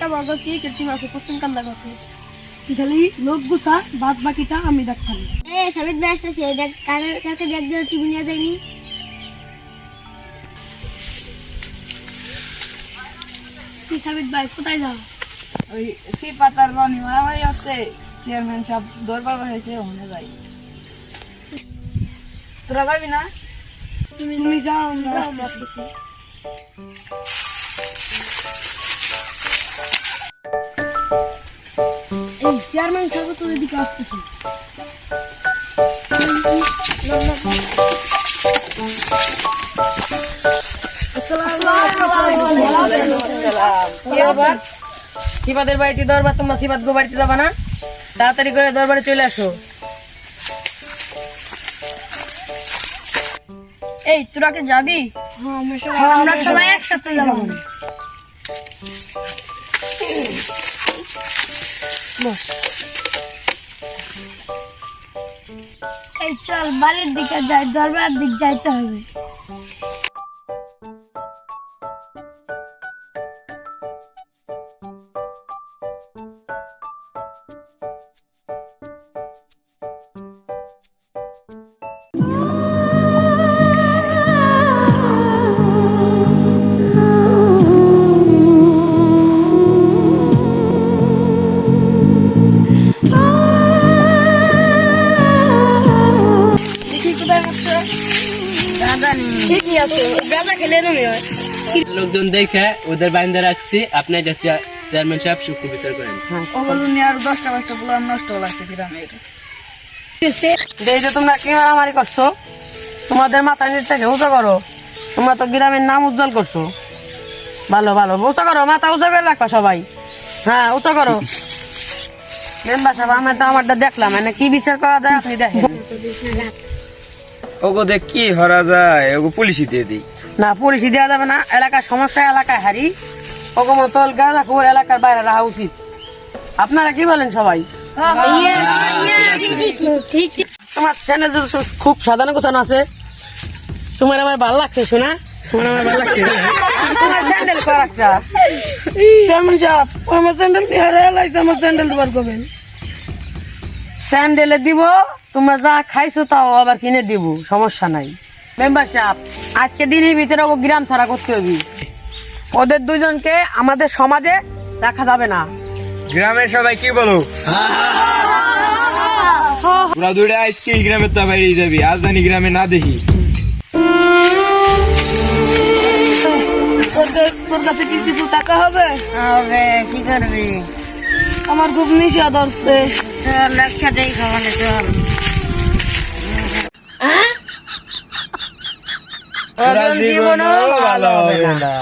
একটা বড় কি টিম আছে পশ্চিম কান্দা করতে তুই খালি লোক গুছা বাদ বাকিটা আমি দেখতাম। এ সাবিত ভাই আসতেছে, দেখ কাকে দেখ যে টিভি নিয়ে যায়নি। কি সাবিত ভাই কোথায় যাও? ওই সিপাতার রনি মারামারি হচ্ছে, চেয়ারম্যান সাহেব দরবার বসেছে, ওখানে যাই। তোরা যাবি না? তুমি যাও আমরা আসতেছি। এই চেয়ারম্যান সাহেব তো এদিকে আসতেছে। সিপাতের বাড়িতে দরবার, তোমরা সিপাত গো বাড়িতে যাবা না? তাড়াতাড়ি করে দরবারে চলে আসো। এই তোরা কি যাবি? আমরা সবাই একসাথে যাবো। এই চল বাড়ির দিকে যাই, দরবারের দিক যাইতে হবে। ঠিকই আছে, গাঁজা খেলে এরমই হয়। লোকজন দেখে ওদের বাইন্দা রাখছি, আপনি এটা চেয়ারম্যান সাহেব সূক্ষ্ম বিচার করেন। ওগুলো নিয়ে আর 10টা পোলা নষ্ট লাগছে গ্রামের। এই যে তোমরা কি মারামারি করছো, তোমাদের মাথা নিচ থেকে উঁচা করো। তোমরা তো গ্রামের নাম উজ্জ্বল করছো। ভালো ভালো উঁচা করো, মাথা উঁচা করে রাখবা সবাই। হ্যাঁ উঁচা করো। মেম্বার সাহেব আমি তো আমারটা দেখলাম, মানে কি বিচার করা যায় আপনি দেখেন। ওগো দেখ কি হরা যায়, ওগো পুলিশই দিয়ে দিই। না পুলিশই দেওয়া যাবে না, এলাকার সমস্যা এলাকায় হারি। ওগমতল গাঁজাখুর এলাকার বাইরে রাখা উচিত। আপনারা কি বলেন সবাই? ঠিক ঠিক। তোমার চ্যানেল খুব সাধারণ গোছানো আছে। তোমার আমার ভালো লাগছে শোনা, তোমার আমার ভালো লাগছে। তোমার স্যান্ডেল কর একটা। চেয়ারম্যান সাহেব আমার স্যান্ডেল দিয়ে হারাইছে, আমার স্যান্ডেল দুবার করবেন। স্যান্ডেলে দিব, তোমরা যা খাইছো তাও আবার কিনে দিব, সমস্যা নাই। মেম্বার সাহেব আজকে দিনের ভিতরে ও গ্রাম ছাড়া করতে হবে। ওদের দুজনকে আমাদের সমাজে রাখা যাবে না। গ্রামের সবাই কি বলো? তোরা দুইটা আজকে এই গ্রামের তো বাইরে যাবি, আজ জানি গ্রামে না দেখি। তোর কাছে কি কিছু টাকা হবে? হবে কি করবি? আমার খুব নেশা ধরছে। চল একসাথেই খাওয়ানো চল। তোরা জীবনও ভালো হবে না।